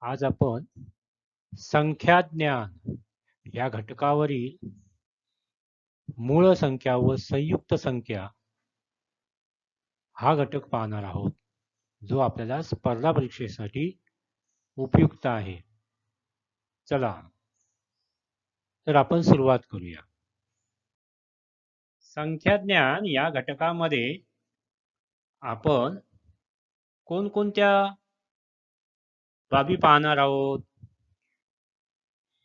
आज आपण संख्याज्ञान या घटकावरील मूळ संख्या व संयुक्त संख्या हा घटक पाहणार आहोत, जो आपल्याला स्पर्धा परीक्षेसाठी उपयुक्त आहे. चला तर आपण सुरुवात करूया. संख्याज्ञान या घटकामध्ये आपण कोणकोणत्या बाबी पाहणार आहोत?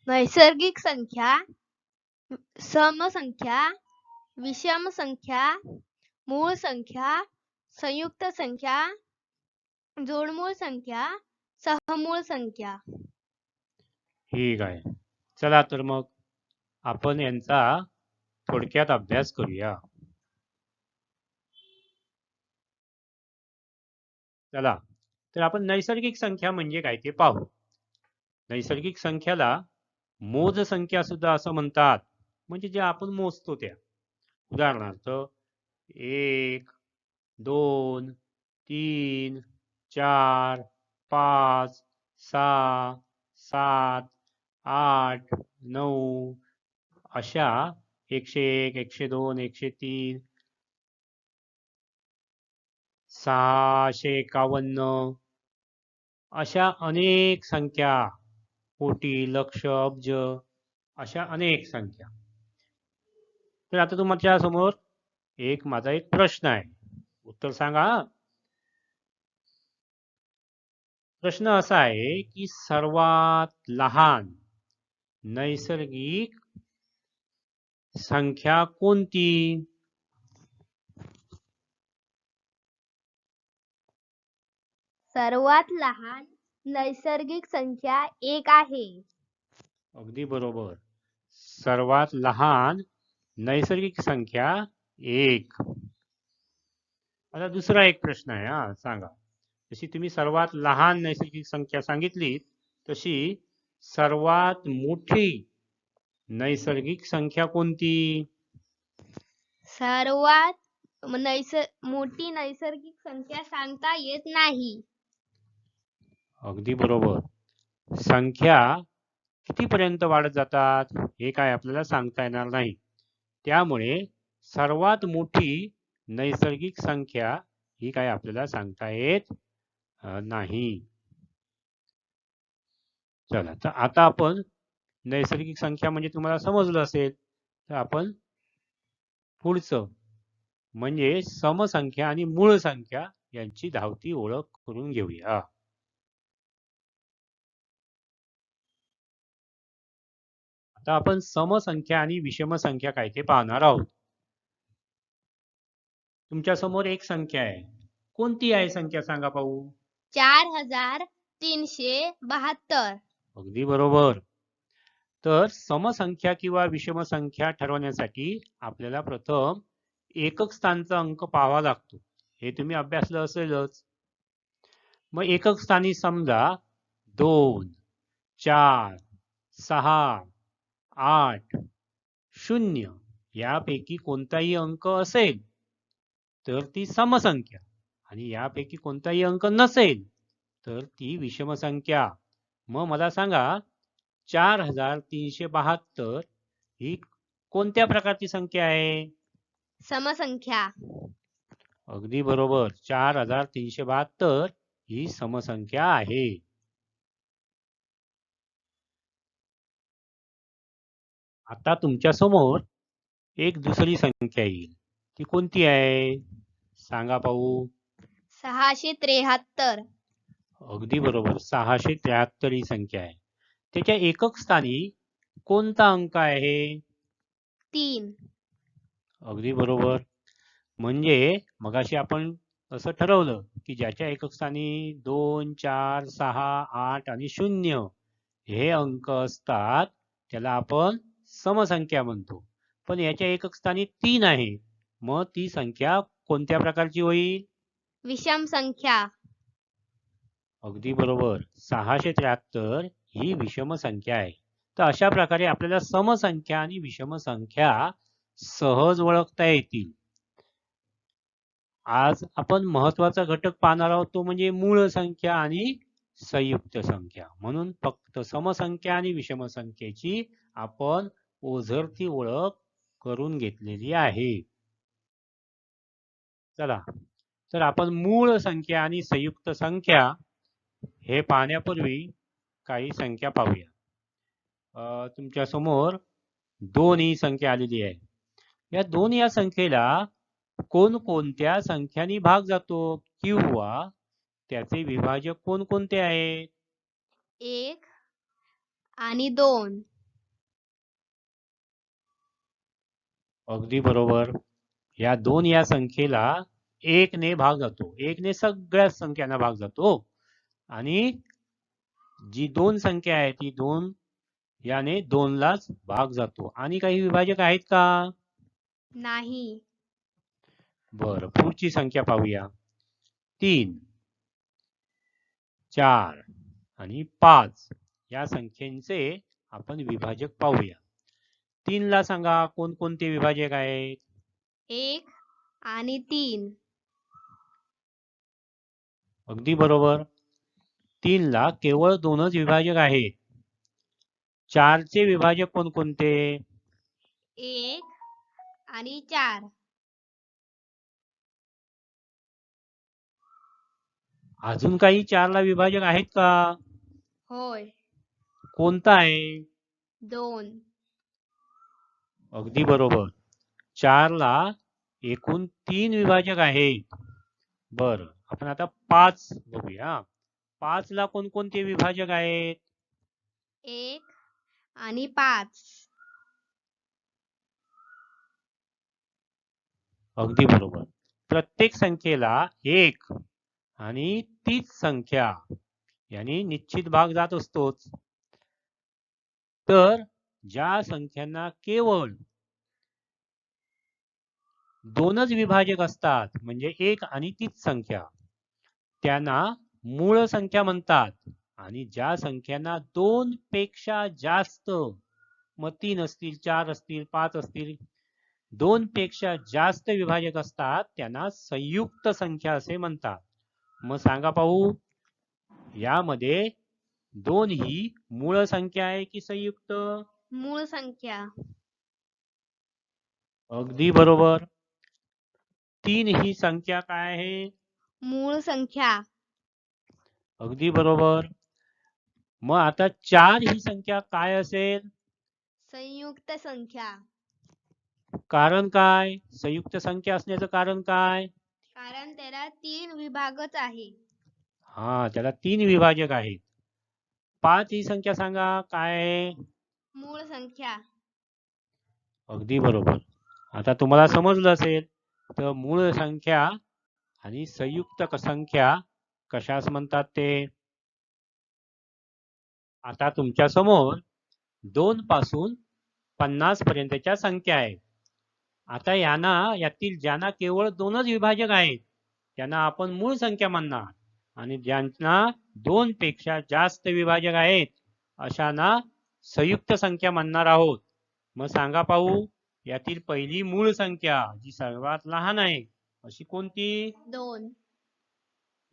नैसर्गिक संख्या, समसंख्या, विषम संख्या, मूळ संख्या, संयुक्त संख्या, जोडमूळ संख्या, सहमूळ संख्या. ठीक आहे. चला तर मग आपण यांचा थोडक्यात अभ्यास करूया. चला तर आपण नैसर्गिक संख्या म्हणजे काय ते पाहू. नैसर्गिक संख्याला मोज संख्या सुद्धा असं म्हणतात, म्हणजे जे आपण मोजतो त्या. उदाहरणार्थ 1, 2, 3, 4, 5, 6, 7, 8, 9 अशा 101, 102, 103, 651 अशा अनेक संख्या, कोटी, लक्ष, अब्ज अशा अनेक संख्या. तर आता तुमच्या समोर माझा एक प्रश्न आहे, उत्तर सांगा. प्रश्न असा आहे की सर्वात लहान नैसर्गिक संख्या कोणती? सर्वात लहान नैसर्गिक संख्या 1 आहे. अगदी बरोबर. सर्वात लहान नैसर्गिक संख्या 1. आता दुसरा एक प्रश्न आहे, हा सांगा. जशी तुम्ही सर्वात लहान नैसर्गिक संख्या सांगितली, तशी सर्वात मोठी नैसर्गिक संख्या कोणती? सर्वात मोठी नैसर्गिक संख्या सांगता येत नाही. अगदी बरोबर. संख्या कितीपर्यंत वाढत जातात हे काय आपल्याला सांगता येणार नाही. त्यामुळे सर्वात मोठी नैसर्गिक संख्या ही काय आपल्याला सांगता येत नाही. चला तर आता आपण नैसर्गिक संख्या म्हणजे तुम्हाला समजलं असेल, तर आपण पुढचं म्हणजे समसंख्या आणि मूळ संख्या यांची धावती ओळख करून घेऊया. आता आपण समसंख्या आणि विषम संख्या काय ते पाहणार आहोत. तुमच्या समोर एक संख्या आहे, कोणती आहे संख्या सांगा पाहू? 4372. अगदी बरोबर. तर समसंख्या किंवा विषम संख्या ठरवण्यासाठी आपल्याला प्रथम एकक स्थानचा अंक पाहावा लागतो. हे तुम्ही अभ्यासलं असेलच. मग एकक स्थानी समजा 2, 4, 6, 8, 0 यापैकी कोणताही अंक असेल तर ती समसंख्या, आणि यापैकी कोणताही अंक नसेल तर ती विषम संख्या. मग मला सांगा 4372 ही कोणत्या प्रकारची संख्या आहे? समसंख्या. अगदी बरोबर. 4372 ही समसंख्या आहे. आता तुमच्या समोर एक दुसरी संख्या येईल, ती कोणती आहे सांगा पाहू? 673. अगदी बरोबर. 673 ही संख्या आहे. त्याच्या एकक स्थानी कोणता अंक आहे? 3. अगदी बरोबर. म्हणजे मगाशी आपण असं ठरवलं की ज्याच्या एकक स्थानी 2, 4, 6, 8 आणि 0 हे अंक असतात त्याला आपण समसंख्या म्हणतो. पण याच्या एकक स्थानी 3 आहे, मग ती संख्या कोणत्या प्रकारची होईल? विषम संख्या. अगदी बरोबर. 673 ही विषम संख्या आहे. तर अशा प्रकारे आपल्याला समसंख्या आणि विषम संख्या सहज ओळखता येतील. आज आपण महत्वाचा घटक पाहणार आहोत, तो म्हणजे मूळ संख्या आणि संयुक्त संख्या. म्हणून फक्त समसंख्या आणि विषमसंख्येची आपण ओझरती ओळख करून घेतलेली आहे. चला, तर आपण मूळ संख्या आणि संयुक्त संख्या हे पाहण्यापूर्वी काही संख्या पाहूया. तुमच्या समोर 2 ही संख्या आलेली आहे. या 2 या संख्येला कोणकोणत्या संख्यांनी भाग जातो किंवा त्याचे विभाजक कोणकोणते आहेत? 1 आणि 2. अगदी बरोबर. या 2 या संख्येला 1 ने भाग जातो. 1 ने सगळ्या संख्यांना भाग जातो आणि जी 2 संख्या आहे ती 2 याने 2 लाच भाग जातो. आणि काही विभाजक आहेत का? नाही. बरं, पुढची संख्या पाहूया. 3, 4 आणि 5 या संख्येचे आपण विभाजक पाहूया. 3 ला सांगा कोणकोणते विभाजक आहेत? 1 आणि 3. अगदी बरोबर. 3 ला केवळ 2च विभाजक आहेत. 4 चे विभाजक कोणकोणते? 1 आणि 4. अजून काही 4 ला विभाजक आहेत का? होय. कोणता आहे? 2. अगदी बरोबर. 4 ला एकूण 3 विभाजक आहेत. बरं, आपण आता 5 बघूया. 5 ला कोणकोणते विभाजक आहेत? 1 आणि 5. अगदी बरोबर. प्रत्येक संख्येला 1 आणि तीच संख्या यानी निश्चित भाग जात असतोच. तर ज्या संख्यांना केवळ 2च विभाजक असतात म्हणजे 1 आणि तीच संख्या त्यांना मूळ संख्या म्हणतात. आणि ज्या संख्यांना 2 पेक्षा जास्त, मग 3 असतील, 4 असतील, 5 असतील, 2 पेक्षा जास्त विभाजक असतात त्यांना संयुक्त संख्या असे म्हणतात. मग सांगा पाहू, यामध्ये 2 ही मूळ संख्या आहे की संयुक्त? मूळ संख्या. अगदी बरोबर. 3 ही संख्या काय आहे? मूळ संख्या. अगदी बरोबर. मग आता 4 ही संख्या काय असेल? संयुक्त संख्या. कारण काय? संयुक्त संख्या असण्याचं कारण काय? कारण त्याला 3 विभागच आहे. हा, त्याला 3 विभाजक आहेत. 5 ही संख्या सांगा काय आहे? मूळ संख्या. अगदी बरोबर. आता तुम्हाला समजलं असेल तर मूळ संख्या आणि संयुक्त संख्या कशास म्हणतात ते. आता तुमच्या समोर 2 पासून 50 पर्यंतच्या संख्या आहेत. आता यातील ज्यांना केवळ 2च विभाजक आहेत त्यांना आपण मूळ संख्या म्हणणार आणि ज्यांना 2 पेक्षा जास्त विभाजक आहेत अशांना संयुक्त संख्या म्हणणार आहोत. मग सांगा पाहू, यातील पहिली मूळ संख्या जी सर्वात लहान आहे अशी कोणती? 2.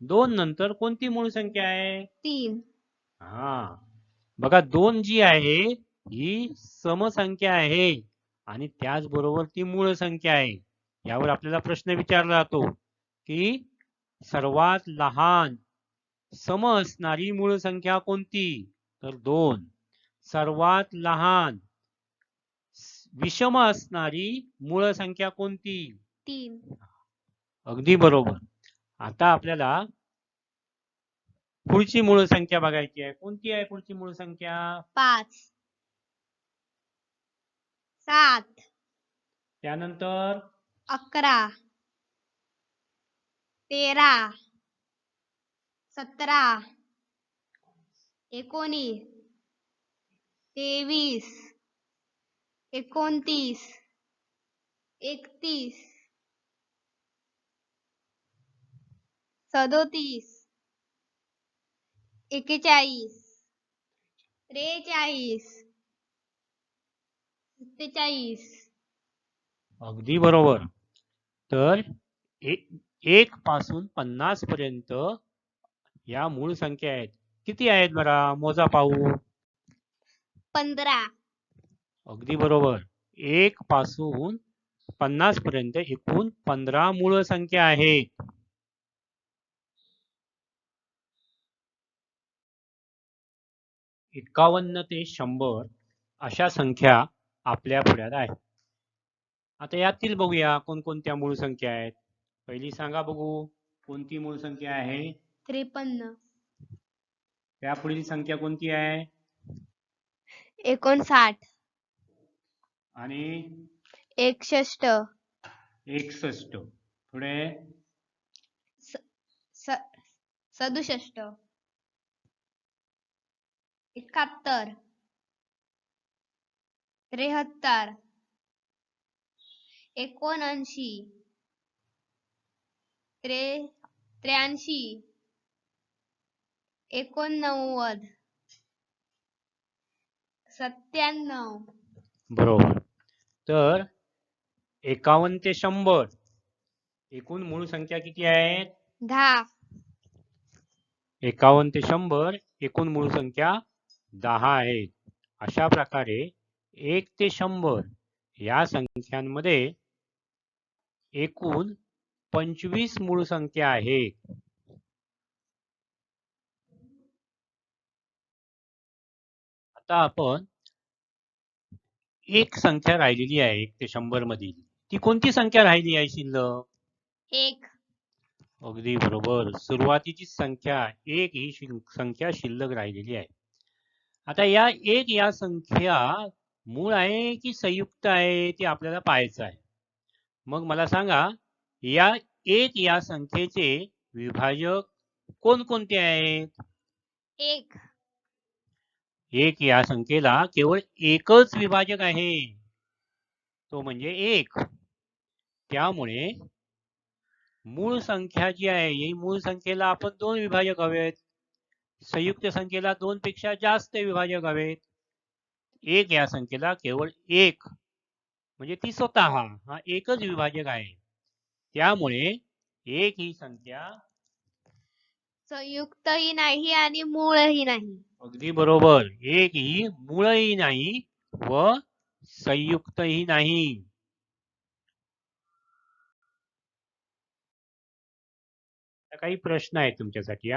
2 नंतर कोणती मूळ संख्या आहे? 3. हा, बघा 2 जी आहे ही समसंख्या आहे आणि त्याचबरोबर ती मूळ संख्या आहे. यावर आपल्याला प्रश्न विचारला जातो की सर्वात लहान सम असणारी मूळ संख्या कोणती? तर 2. सर्वात लहान विषम असणारी मूळ संख्या कोणती? 3. अगदी बरोबर. आता आपल्याला पुढची मूळ संख्या बघायची आहे. कोणती आहे पुढची मूळ संख्या? 5. 7. त्यानंतर 11. 13. 17. 19. 23. 29. 31. 37. 41. 43. 47. अगदी बरोबर. तर 1 पासून 50 पर्यंत या मूळ संख्या आहेत. किती आहेत बरा? मोजा पाहू. 15. अगदी बरोबर. 1 पासून 50 पर्यंत एकूण 15 मूळ संख्या आहेत. एकावन्न ते 100 अशा संख्या आपल्या पुढ्यात आहेत. आता यातील बघूया कोणकोणत्या मूळ संख्या आहेत. पहिली सांगा बघू, कोणती मूळ संख्या आहे? 53. त्यापुढील संख्या कोणती आहे? 59. आणि 61. 61. पुढे 67. 71. 73. 79. 83. 89. 97. बरोबर. तर 51 ते 100 एकूण मूळ संख्या किती आहेत? 10. 51 ते 100 एकूण मूळ संख्या 10 आहेत. अशा प्रकारे 1 ते 100 या संख्यांमध्ये एकूण 25 मूळ संख्या आहेत. आता आपण एक संख्या राहिलेली आहे 1 ते 100 मधील. ती कोणती संख्या राहिली आहे शिल्लक? 1. अगदी बरोबर. सुरुवातीची संख्या 1 ही संख्या शिल्लक राहिलेली आहे. आता या 1 या संख्या मूळ आहे की संयुक्त आहे ते आपल्याला पाहायचं आहे. मग मला सांगा, या 1 या संख्येचे विभाजक कोणकोणते आहेत? 1. 1 या संख्येला केवळ एकच विभाजक आहे, तो म्हणजे 1. त्यामुळे मूळ संख्या जी आहे, ही मूळ संख्येला आपण 2 विभाजक हवेत. संयुक्त संख्येला 2 पेक्षा जास्त विभाजक हवेत. 1 या संख्येला केवळ 1 म्हणजे ती स्वतः हा एकच विभाजक आहे. त्यामुळे 1 ही संख्या संयुक्तही नाही आणि मूळही नाही. अगदी बरोबर. 1 ही मूळही नाही व संयुक्तही नाही. काही प्रश्न आहेत तुमच्यासाठी.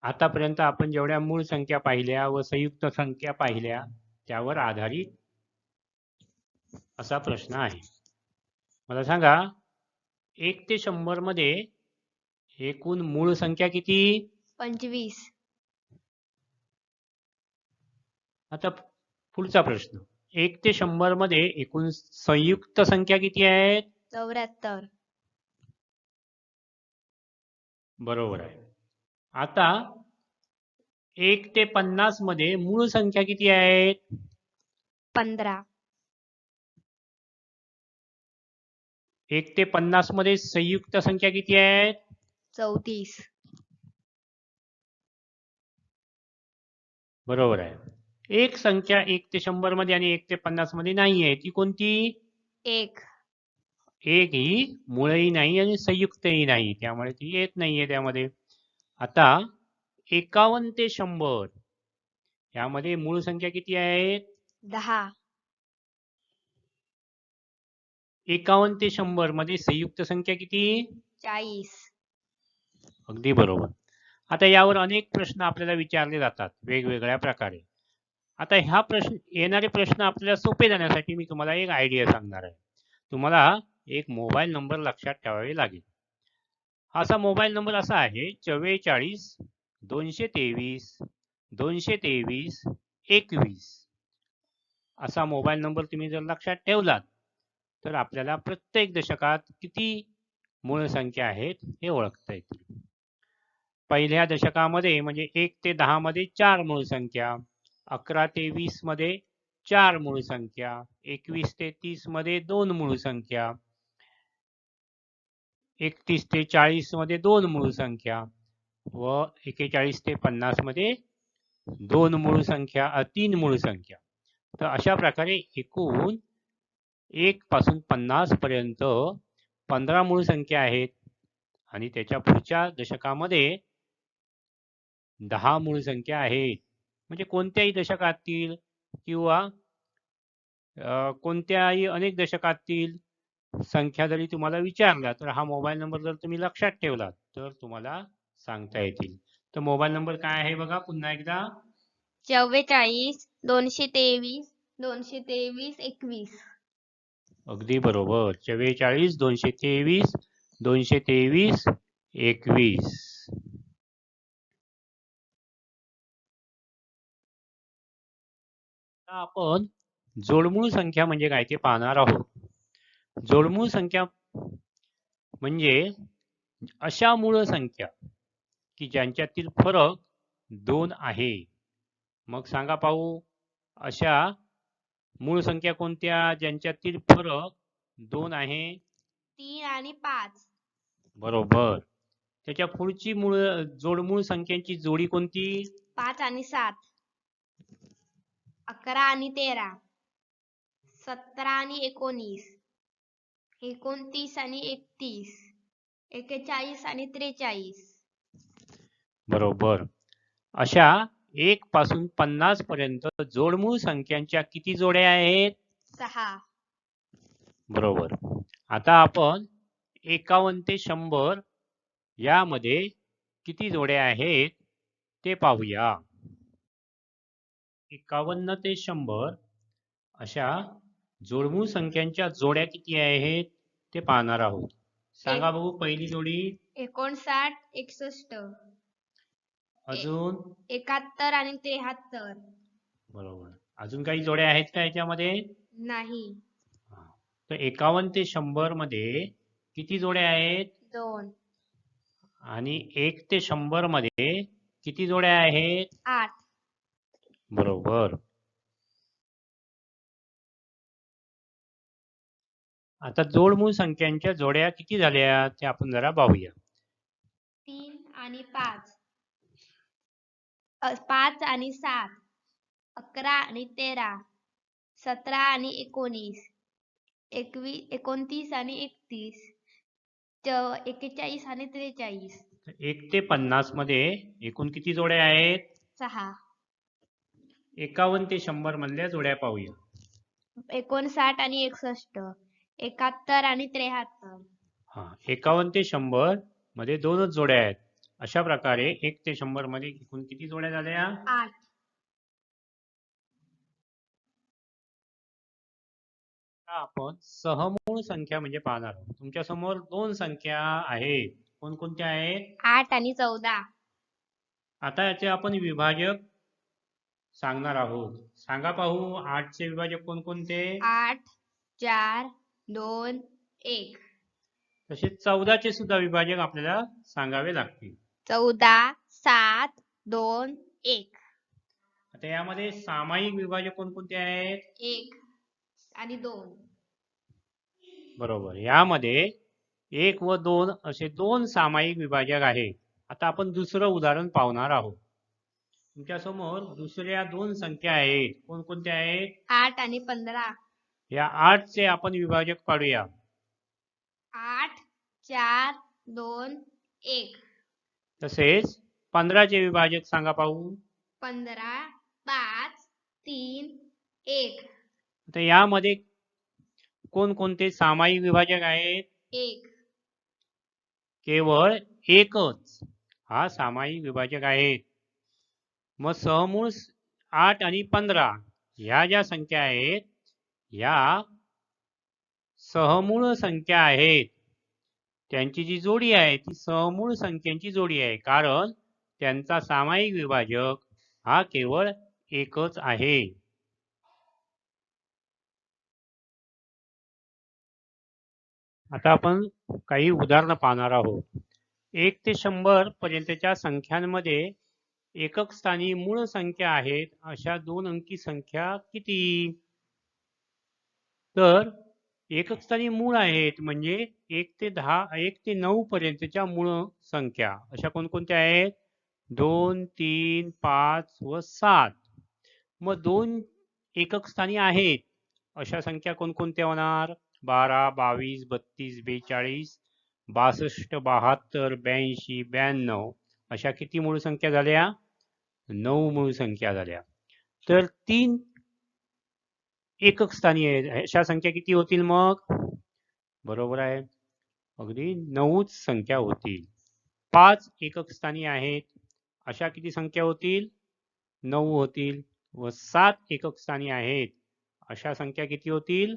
आतापर्यंत आपण जेवढ्या मूळ संख्या पाहिल्या व संयुक्त संख्या पाहिल्या त्यावर आधारित असा प्रश्न आहे. मला सांगा, 1 ते 100 मध्ये एकूण मूळ संख्या किती? 25. आता पुढचा प्रश्न, 1 ते 100 मध्ये एकूण संयुक्त संख्या किती आहेत? 74. बरोबर आहे. आता 1 ते 50 मध्ये मूळ संख्या किती आहेत? 15. 1 ते 50 मध्ये संयुक्त संख्या किती आहेत? 34. बरोबर आहे. एक संख्या 1 ते 100 मध्ये आणि 1 ते 50 मध्ये नाही आहे, ती कोणती? 1. 1 ही मूळही नाही आणि संयुक्तही नाही, त्यामुळे ती येत नाहीये त्यामध्ये. आता 51 ते 100 यामध्ये मूळ संख्या किती आहेत? 10. 51 ते 100 मध्ये संयुक्त संख्या किती? 40. अगदी बरोबर. आता यावर अनेक प्रश्न आपल्याला विचारले जातात वेगवेगळ्या प्रकारे. आता येणारे प्रश्न आपल्याला सोपे जाण्यासाठी मी तुम्हाला एक आयडिया सांगणार आहे. तुम्हाला एक मोबाईल नंबर लक्षात ठेवावे लागेल. असा मोबाईल नंबर असा आहे 44 223 223 21. असा मोबाईल नंबर तुम्ही जर लक्षात ठेवलात तर आपल्याला प्रत्येक दशकात किती मूळ संख्या आहेत हे ओळखता येतील. पहिल्या दशकामध्ये म्हणजे 1 ते 10 मध्ये 4 मूळ संख्या, 11 ते 20 मध्ये 4 मूळ संख्या, 21 ते 30 मध्ये 2 मूळ संख्या, 31 ते 40 मध्ये 2 मूळ संख्या व 41 ते 50 मध्ये 2 मूळ संख्या, 3 मूळ संख्या. तर अशा प्रकारे एकूण 1 पासून 50 पर्यंत 15 मूळ संख्या आहेत आणि त्याच्या पुढच्या दशकामध्ये 10 मूळ संख्या आहेत. म्हणजे कोणत्याही दशकातील किंवा कोणत्याही अनेक दशकातील संख्या जरी तुम्हाला विचारल्या तर हा मोबाईल नंबर जर तुम्ही लक्षात ठेवला तर तुम्हाला सांगता येतील. तर मोबाईल नंबर काय आहे बघा पुन्हा एकदा. 44 223 223 21. अगदी बरोबर. 44 223 223 21. आता आपण जोडमूळ संख्या म्हणजे काय ते पाहणार आहोत. जोडमूळ संख्या म्हणजे अशा मूळ संख्या की ज्यांच्यातील फरक 2 आहे. मग सांगा पाहू अशा मूळ संख्या कोणत्या ज्यांच्यातील फरक 2 आहे? 3 आणि 5. बरोबर. त्याच्या पुढची जोडमूळ संख्यांची जोडी कोणती? 5 आणि 7. 11 आणि 13. 17 आणि 19. 29 आणि 31. 41 आणि 43. बरोबर. अशा 1 पासून 50 पर्यंत जोडमूळ संख्यांच्या किती जोड्या आहेत? 6. बरोबर. आता आपण 51 ते 100 यामध्ये किती जोड्या आहेत ते पाहूया. 51 ते 100 अशा जोडमूळ संख्यांच्या जोड्या किती आहेत ते पाहणार आहोत. सांगा बघू पहिली जोडी. 59 61. अजून 71 आणि 73. बरोबर. अजून काही जोड्या आहेत का याच्यामध्ये? नाही. तर 51 ते 100 मध्ये किती जोड्या आहेत? 2. आणि 1 ते 100 मध्ये किती जोड्या आहेत? 8. बरोबर. आता जोडमूळ संख्यांच्या जोड्या किती झाल्या ते आपण जरा पाहूया. 3 आणि 5. 5 आणि 7. 11 आणि 13. 17 आणि 19. 29 आणि 31. 41 आणि 43. 1 ते 50 मध्ये एकूण किती जोड्या आहेत? 6. 51 ते 100 मधल्या जोड्या पाहूया. 59 आणि 61. 71 आणि 73. 51 ते 100 मध्ये दोनच जोड्या आहेत. अशा प्रकारे 1 ते 100 मध्ये एकूण किती जोड्या झाल्या? 8. आपण सहमूळ संख्या म्हणजे पाहणार आहोत. तुमच्या समोर दोन संख्या आहेत. कोणकोणत्या आहेत? 8 आणि 14. आता याचे आपण विभाजक सांगणार आहोत. सांगा पाहू 8 चे विभाजक कोणकोणते? 8 4 2 1. तसेच 14 चे सुद्धा विभाजक आपल्याला सांगावे लागतील. 14 7 2 1. आता यामध्ये सामायिक विभाजक कोणकोणते आहेत? 1 आणि 2. बरोबर. यामध्ये 1 व 2 असे दोन सामायिक विभाजक आहेत. आता आपण दुसरं उदाहरण पाहणार आहोत. तुमच्या समोर दुसऱ्या दोन संख्या आहेत. कोणकोणत्या आहेत? 8 आणि 15. या 8 चे आपण विभाजक पाडूया. 8 4 2 1. तसेच 15 चे विभाजक सांगा पाहू. 15 5 3 1. आता यामध्ये कोणकोणते सामायिक विभाजक आहेत? 1. केवळ एकच हा सामायिक विभाजक आहे. मग सहमूळ 8 आणि 15 ह्या ज्या संख्या आहेत या सहमूळ संख्या आहेत. त्यांची जी जोडी आहे ती सहमूळ संख्यांची जोडी आहे, कारण त्यांचा सामायिक विभाजक हा केवळ एकच आहे. आता आपण काही उदाहरणं पाहणार आहोत. 1 ते 100 पर्यंतच्या संख्यांमध्ये एकक स्थानी मूळ संख्या आहेत अशा 2 अंकी संख्या किती? तर एकक स्थानी मूळ आहेत म्हणजे 1 ते 9 पर्यंतच्या मूळ संख्या अशा कोणकोणत्या आहेत? 2 3 5 व 7. मग 2 एकक स्थानी आहेत अशा संख्या कोणकोणत्या होणार? 12 22 32 42 62 72 82 92 अशा किती मूळ संख्या झाल्या? 9 मूळ संख्या झाल्या. तर 3 एकक स्थानी आहेत. अशा संख्या किती होतील मग? बरोबर आहे, अगदी 9च संख्या होतील. 5 एकक स्थानी आहेत. अशा किती संख्या होतील? 9 होतील. व 7 एकक स्थानी आहेत. अशा संख्या किती होतील?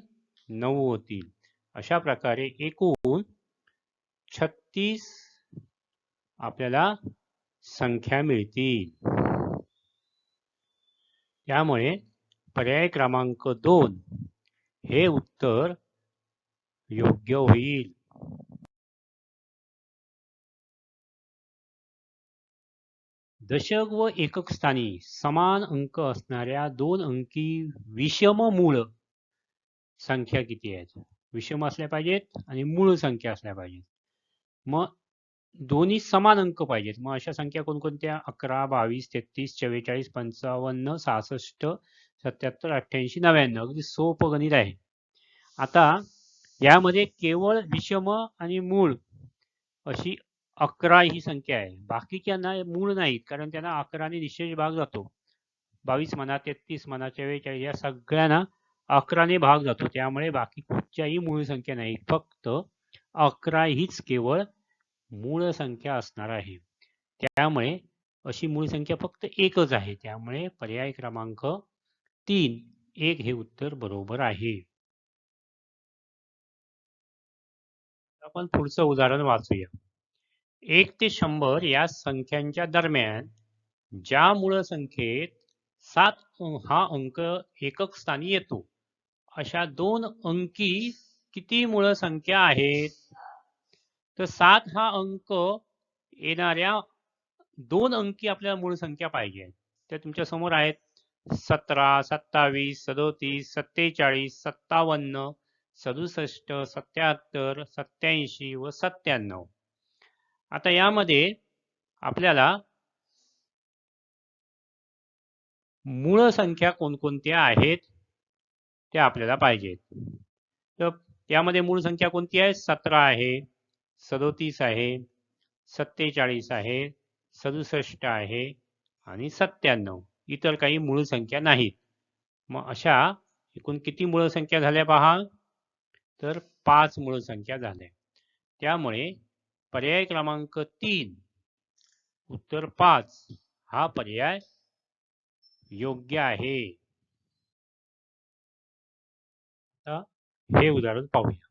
9 होतील. अशा प्रकारे एकूण 36 आपल्याला संख्या मिळतील. त्यामुळे पर्याय क्रमांक 2 हे उत्तर योग्य होईल. दशक व एकक स्थानी समान अंक असणाऱ्या 2 अंकी विषम मूळ संख्या किती आहेत? विषम असल्या पाहिजेत आणि मूळ संख्या असल्या पाहिजेत. मग दोन्ही समान अंक पाहिजेत. मग अशा संख्या कोणकोणत्या? 11, 22, 33, 44, 55, 66, 77, 88, 99. अगदी सोपं गणित आहे. आता यामध्ये केवळ विषम आणि मूळ अशी 11 ही संख्या आहे. बाकीच्यांना मूळ नाहीत, कारण त्यांना 11 ने निशेष भाग जातो. 22 म्हणा, 33 म्हणा, 44 या सगळ्यांना 11 ने भाग जातो. त्यामुळे बाकी कुठच्याही मूळ संख्या नाही. फक्त 11 हीच केवळ मूळ संख्या असणार आहे. त्यामुळे अशी मूळ संख्या फक्त एकच आहे. त्यामुळे पर्याय क्रमांक 3 1 हे उत्तर बरोबर आहे. आपण पुढचं उदाहरण वाचूया. 1 ते 100 या संख्यांच्या दरम्यान ज्या मूळ संख्येत 7 हा अंक एकक स्थानी येतो, अशा 2 अंकी किती मूळ संख्या आहेत? तर 7 हा अंक येणाऱ्या 2 अंकी आपल्याला मूळ संख्या पाहिजे. त्या तुमच्या समोर आहेत. 17, 27, 37, 47, 57, 67, 77, 87 व 97. आता यामध्ये आपल्याला मूळ संख्या कोणकोणत्या आहेत त्या आपल्याला पाहिजेत. तर यामध्ये मूळ संख्या कोणती आहे? 17 आहे, 37 आहे, 47 आहे, 67 आहे आणि 97. इतर काही मूळ संख्या नाहीत. मग अशा एकूण किती मूळ संख्या झाल्या पहा? तर 5 मूळ संख्या झाल्या. त्यामुळे पर्याय क्रमांक 3 उत्तर 5 हा पर्याय योग्य आहे. आता हे उदाहरण पाहूया.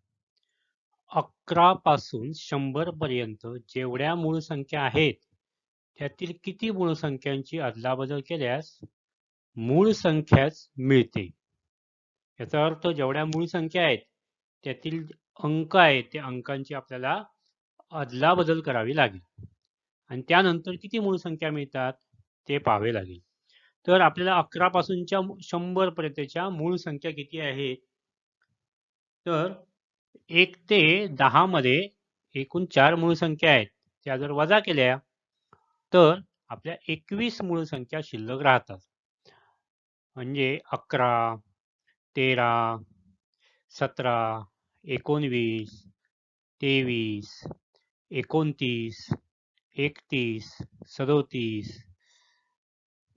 11 पासून 100 पर्यंत जेवढ्या मूळ संख्या आहेत त्यातील किती मूळ संख्यांची अदलाबदल केल्यास मूळ संख्याच मिळते? याचा अर्थ जेवढ्या मूळ संख्या आहेत त्यातील अंक आहेत त्या अंकांची आपल्याला अदलाबदल करावी लागेल आणि त्यानंतर किती मूळ संख्या मिळतात ते पाहावे लागेल. तर आपल्याला 11 पासूनच्या 100 पर्यंतच्या मूळ संख्या किती आहेत? तर 1 ते 10 मध्ये एकूण 4 मूळ संख्या आहेत. त्या जर वजा केल्या तर आपल्या 21 मूळ संख्या शिल्लक राहतात. म्हणजे 11, 13, 17, 19, 23, 29, 31, 37,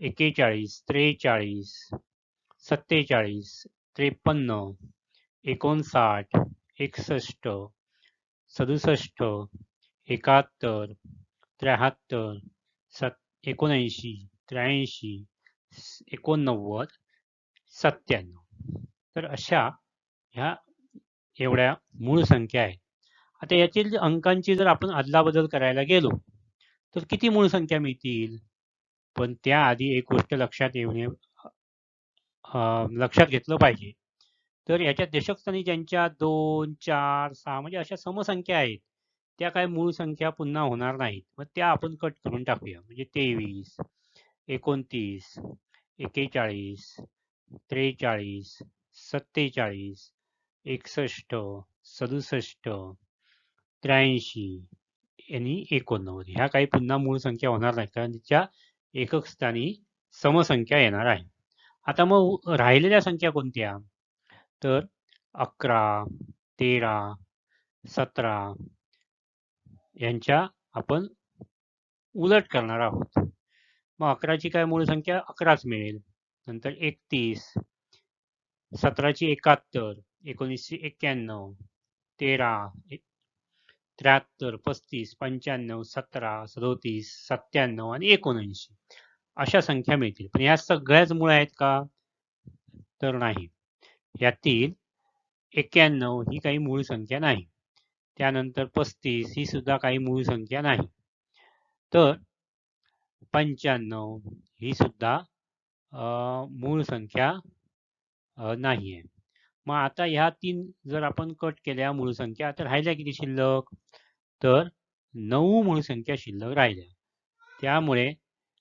41, 43, 47, 53, 59, 61, 67, 71, 73, 79, 83, 89, 97. तर अशा ह्या एवढ्या मूळ संख्या आहेत. आता यातील अंकांची जर आपण अदलाबदल करायला गेलो तर किती मूळ संख्या मिळतील? पण त्याआधी एक गोष्ट लक्षात लक्षात घेतलं पाहिजे. तर याच्या दशकस्थानी ज्यांच्या 2, 4, 6 म्हणजे अशा समसंख्या आहेत त्या काय मूळ संख्या पुन्हा होणार नाहीत. मग त्या आपण कट करून टाकूया. म्हणजे 23, 29, 41, 43, 47, 61, 67, 83 आणि 89 ह्या काही पुन्हा मूळ संख्या होणार नाहीत, कारण तिच्या एकक स्थानी समसंख्या येणार आहे. आता मग राहिलेल्या संख्या कोणत्या? तर 11, 13, 17 यांच्या आपण उलट करणार आहोत. मग 11ची काय मूळ संख्या 11च मिळेल. नंतर 31, 17ची 71, 19ची 91, 13, 73, 35, 95, 17, 37, 97 आणि 79 अशा संख्या मिळतील. पण या सगळ्याच मूळ आहेत का? तर नाही. यातील 91 ही काही मूळ संख्या नाही. त्यानंतर 35 ही सुद्धा काही मूळ संख्या नाही. तर 95 ही सुद्धा मूळ संख्या नाही आहे. मग आता ह्या 3 जर आपण कट केल्या मूळ संख्या तर राहिल्या किती शिल्लक? तर 9 मूळ संख्या शिल्लक राहिल्या. त्यामुळे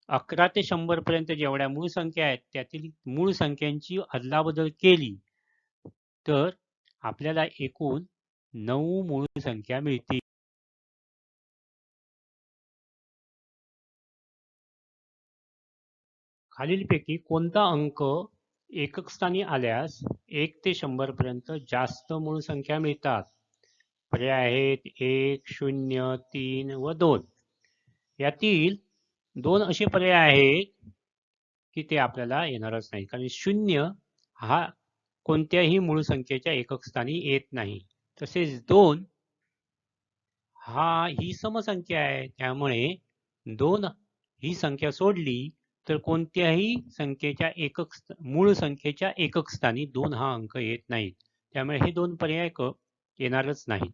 11 ते 100 पर्यंत जेवढ्या मूळ संख्या आहेत त्यातील मूळ संख्यांची अदलाबदल केली तर आपल्याला एकूण 9 मूळ संख्या मिळतील. खालीलपैकी कोणता अंक एकक स्थानी आल्यास 1 ते 100 पर्यंत जास्त मूळ संख्या मिळतात? पर्याय आहेत 1, 0, 3 व 2. यातील 2 असे पर्याय आहेत की ते आपल्याला येणारच नाही, कारण 0 हा कोणत्याही मूळ संख्येच्या एकक स्थानी येत नाही. तसेच 2 ही समसंख्या आहे, त्यामुळे 2 ही संख्या सोडली तर कोणत्याही संख्येच्या मूळ संख्येच्या एकक स्थानी 2 हा अंक येत नाही. त्यामुळे हे 2 पर्याय येणारच नाही.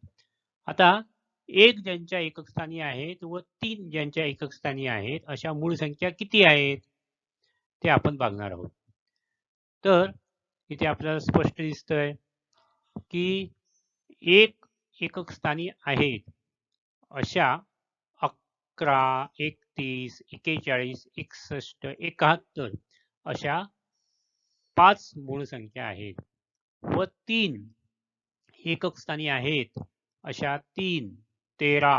आता 1 ज्यांच्या एकक स्थानी आहेत व 3 ज्यांच्या एकक स्थानी आहेत अशा मूळ संख्या किती आहेत ते आपण बघणार आहोत. तर इथे आपल्याला स्पष्ट दिसतंय की 1 एकक स्थानी आहेत अशा 11, 31, 41, 61, 71 अशा 5 मूळ संख्या आहेत व 3 एकक स्थानी आहेत अशा 3, 13,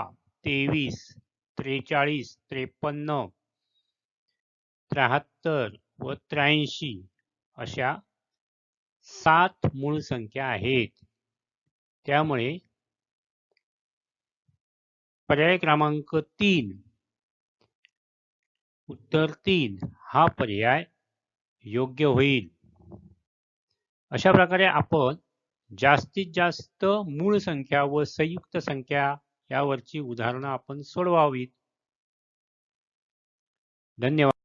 23, 43, 53, 73 व 83 अशा 7 मूळ संख्या आहेत. त्यामुळे पर्याय क्रमांक 3 उत्तर 3 हा पर्याय योग्य होईल. अशा प्रकारे आपण जास्तीत जास्त मूळ संख्या व संयुक्त संख्या यावरची उदाहरणं आपण सोडवावीत. धन्यवाद.